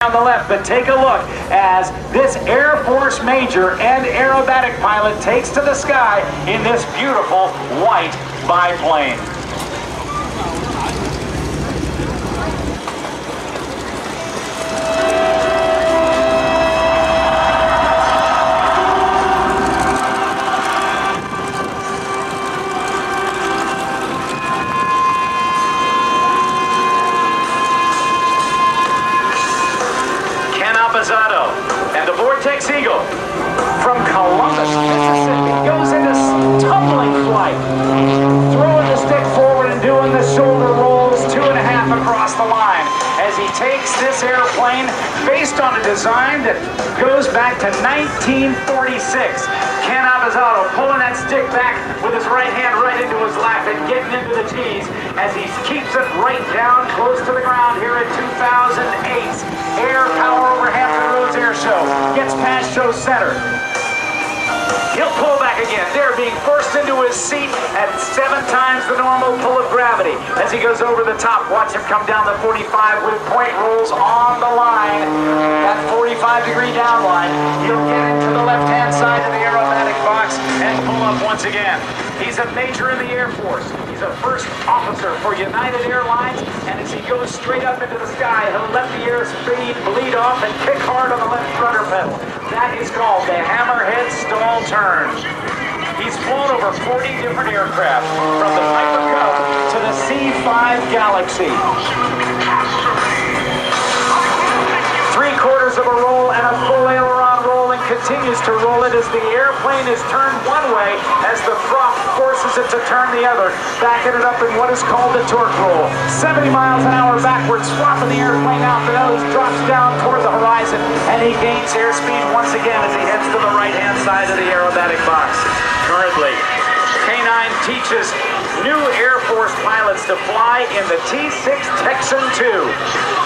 On the left, but take a look as this Air Force Major and aerobatic pilot takes to the sky in this beautiful white biplane. Appezzato and the Vortex Eagle from Columbus, Mississippi, goes into tumbling flight, throwing the stick forward and doing the shoulder rolls 2.5 across the line as he takes this airplane based on a design that goes back to 1946. Ken Appezzato pulling that stick back with his right hand right into his lap and getting into the G's as he keeps it right down close to the ground here at 2008's AirPower over Hampton Roads Air Show. Gets past show center. He'll pull back again, there being forced into his seat at 7 times the normal pull of gravity. As he goes over the top, watch him come down the 45 with point rolls on the line. That 45-degree down line. He'll get into the left-hand side of the aerobatic box and pull up once again. He's a major in the Air Force. He's a first officer for United Airlines, and as he goes straight up into the sky, he'll let the airspeed bleed off and kick hard on the left rudder pedal. That is called the hammerhead stall turn. He's flown over 40 different aircraft, from the Piper Cub to the C-5 Galaxy. 3/4 of a roll and a full aileron roll, and continues to roll it as the airplane is turned one way as the prop forces it to turn the other, backing it up in what is called the torque roll. 70 miles an hour backwards, swapping the airplane out. The nose drops down toward the horizon, and he gains airspeed once again as he heads to the right-hand side of the aerobatic box. Currently, K9 teaches new Air Force pilots to fly in the T-6 Texan II.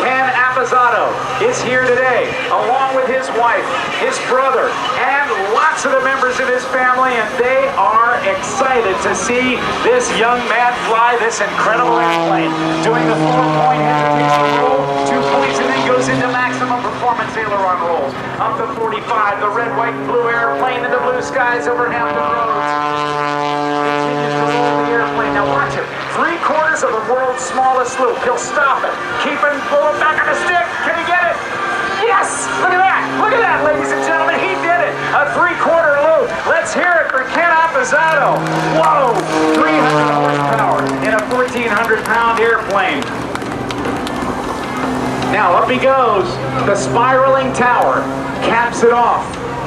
Ken Appezzato is here today, along with his wife, his brother, and lots of the members of his family, and they are excited to see this young man fly this incredible airplane, doing the 4-point hesitation roll, 2 points, and then goes into maximum performance aileron rolls. Up to 45, the red, white, and blue airplane in the blue skies over Hampton Roads. Continues to roll the airplane. Now watch him. 3/4 of the world's smallest loop. He'll stop it. Keep it, pull it back on the stick. Can he get it? Yes! Look at that! Look at that, ladies and gentlemen. He did it. A 3/4 loop. Let's hear it for Ken Appezzato. Whoa! 300 horsepower in a 1,400-pound airplane. Now up he goes. The spiraling tower caps it off.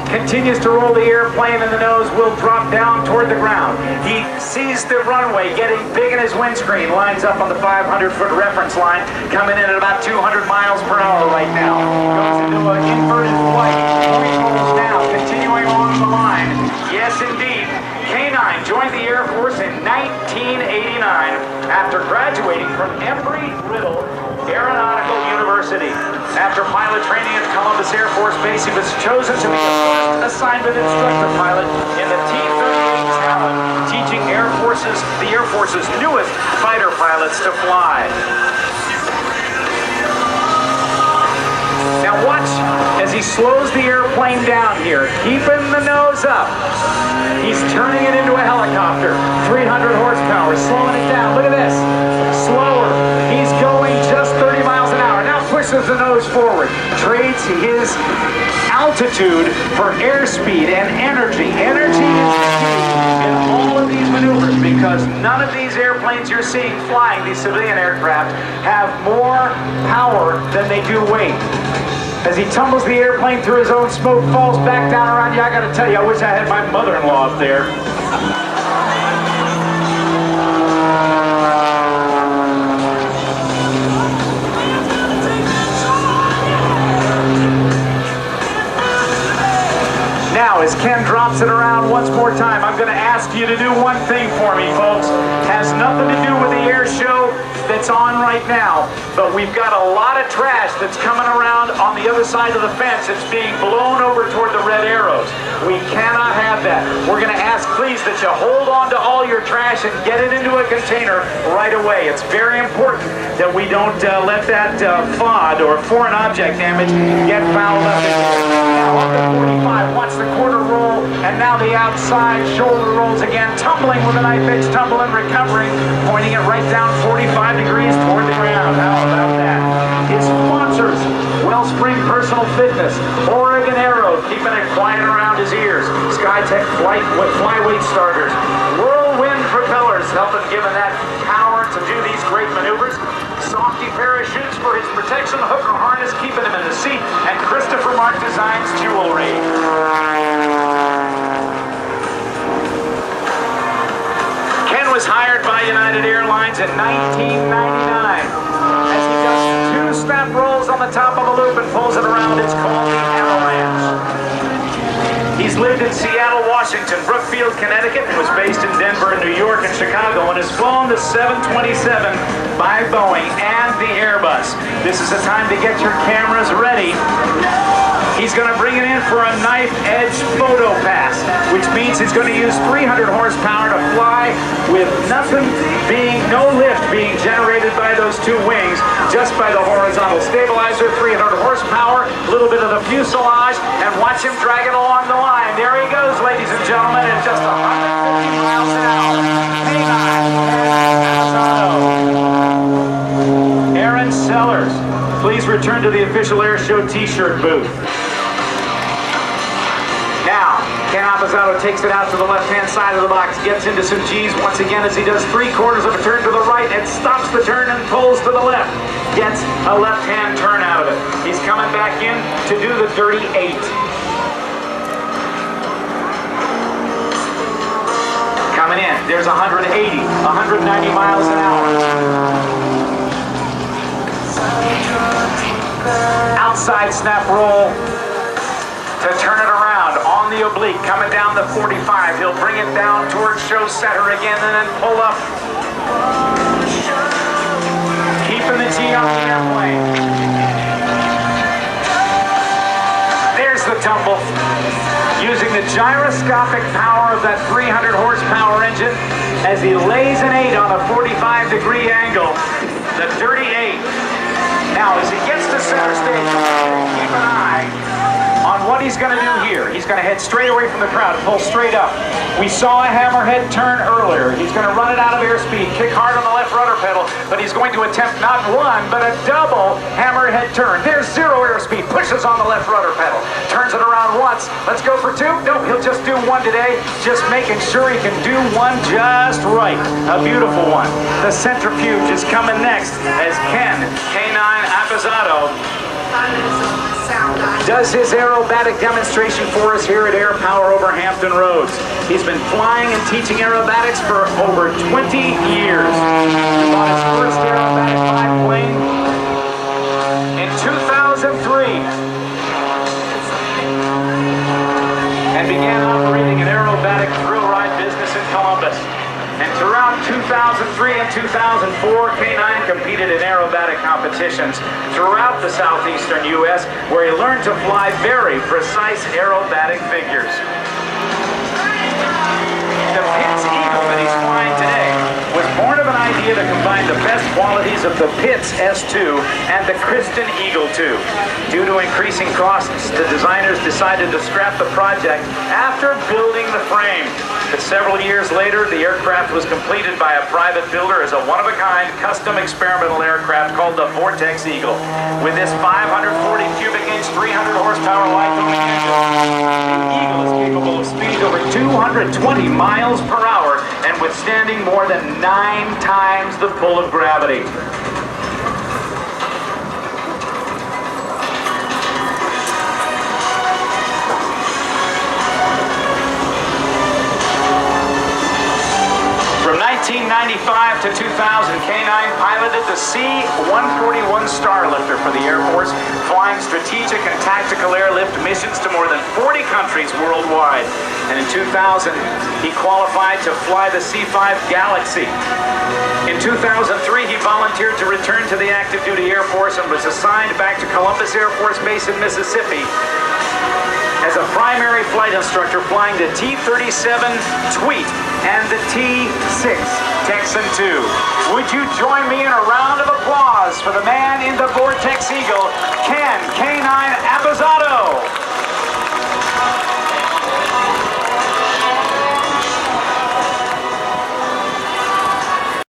Continues to roll the airplane, and the nose will drop down toward the ground. He sees the runway getting big in his windscreen, lines up on the 500-foot reference line, coming in at about 200 miles per hour right now. Goes into an inverted flight, 3 rolls down, continuing along the line. Yes, indeed. K9 joined the Air Force in 1989 after graduating from Embry-Riddle Aeronautical University. After pilot training at Columbus Air Force Base, he was chosen to be the first assignment instructor pilot in the T-38 Talon, teaching the Air Force's newest fighter pilots to fly. Now watch as he slows the airplane down here, keeping the nose up. He's turning it into a helicopter, 300 horsepower, slowing it down. Look at this, slower. He's going just 30 miles an hour. Now pushes the nose forward, trades his altitude for airspeed and energy. Energy is the key in all of these maneuvers, because none of these airplanes you're seeing flying, these civilian aircraft, have more power than they do weight. As he tumbles the airplane through his own smoke, falls back down around you. I gotta tell you, I wish I had my mother-in-law up there. Now, as Ken drops it around once more time, I'm gonna ask you to do one thing for me, folks. Has nothing to do with the air show that's on right now, but we've got a lot of trash that's coming around on the other side of the fence. It's being blown over toward the red arrows. We cannot have that. We're going to ask, please, that you hold on to all your trash and get it into a container right away. It's very important that we don't let that FOD or foreign object damage get fouled up. Now up to 45, watch the quarter roll, and now the outside shoulder rolls again, tumbling with a knife edge tumble and recovering, pointing it right down 45 degrees toward the ground. How about that? His sponsors, Wellspring Personal Fitness, Oregon Aero, keeping it quiet around his ears, SkyTech flyweight starters, Whirlwind propellers, helping give him that power to do these great maneuvers, Softy parachutes for his protection, hooker harness keeping him in the seat, and Christopher Mark Designs jewelry. Ken was hired by United Airlines in 1999. As he does 2 snap rolls on the top of a loop and pulls it around, it's called the avalanche. He's lived in Seattle, Washington, Brookfield, Connecticut, and was based in Denver, New York, and Chicago, and has flown the 727 by Boeing and the Airbus. This is the time to get your cameras ready. He's going to bring it in for a knife edge photo pass, which means he's going to use 300 horsepower to fly with no lift being generated by those 2 wings, just by the horizontal stabilizer, 300 horsepower, a little bit of the fuselage, and watch him drag it along the line. There he goes, ladies and gentlemen, at just 150 miles an hour. Aaron Sellers, please return to the official Air Show t-shirt booth. Now, Ken Appezzato takes it out to the left-hand side of the box, gets into some G's once again as he does 3/4 of a turn to the right and stops the turn and pulls to the left. Gets a left-hand turn out of it. He's coming back in to do the dirty 8. Coming in, there's 180, 190 miles an hour. Outside snap roll to turn it around on the oblique, coming down the 45. He'll bring it down towards show center again and then pull up. Keeping the G on the airplane. There's the tumble. Using the gyroscopic power of that 300 horsepower engine as he lays an 8 on a 45-degree angle. The dirty 8. Now, as he gets to center stage, keep an eye on what he's going to do here. He's going to head straight away from the crowd, pull straight up. We saw a hammerhead turn earlier. He's going to run it out of airspeed, kick hard on the left rudder pedal, but he's going to attempt not one, but a double hammerhead turn. There's 0 airspeed, pushes on the left rudder pedal, turns it around once. Let's go for 2. No, he'll just do 1 today, just making sure he can do 1 just right. A beautiful one. The centrifuge is coming next as Ken K9 Appezzato does his aerobatic demonstration for us here at AirPower over Hampton Roads. He's been flying and teaching aerobatics for over 20 years. He bought his first aerobatic biplane in 2003 and began operating an aerobatic thrill ride business in Columbus. And throughout 2003 and 2004, K9 competed in aerobatic competitions throughout the southeastern U.S., where he learned to fly very precise aerobatic figures. The Pitts Eagle that he's flying today was born of an idea to combine the best qualities of the Pitts S2 and the Kristen Eagle II. Due to increasing costs, the designers decided to scrap the project after building the frame. But several years later, the aircraft was completed by a private builder as a one-of-a-kind custom experimental aircraft called the Vortex Eagle. With this 540 cubic inch, 300 horsepower Lycoming engine, the Eagle is capable of speeds over 220 miles per hour and withstanding more than 9 times the pull of gravity. From 1995 to 2000, K9 piloted the C-141 Starlifter for the Air Force, flying strategic and tactical airlift missions to more than 40 countries worldwide. And in 2000, he qualified to fly the C-5 Galaxy. In 2003, he volunteered to return to the active duty Air Force and was assigned back to Columbus Air Force Base in Mississippi. as a primary flight instructor flying the T-37 Tweet and the T-6 Texan II. Would you join me in a round of applause for the man in the Vortex Eagle, Ken K9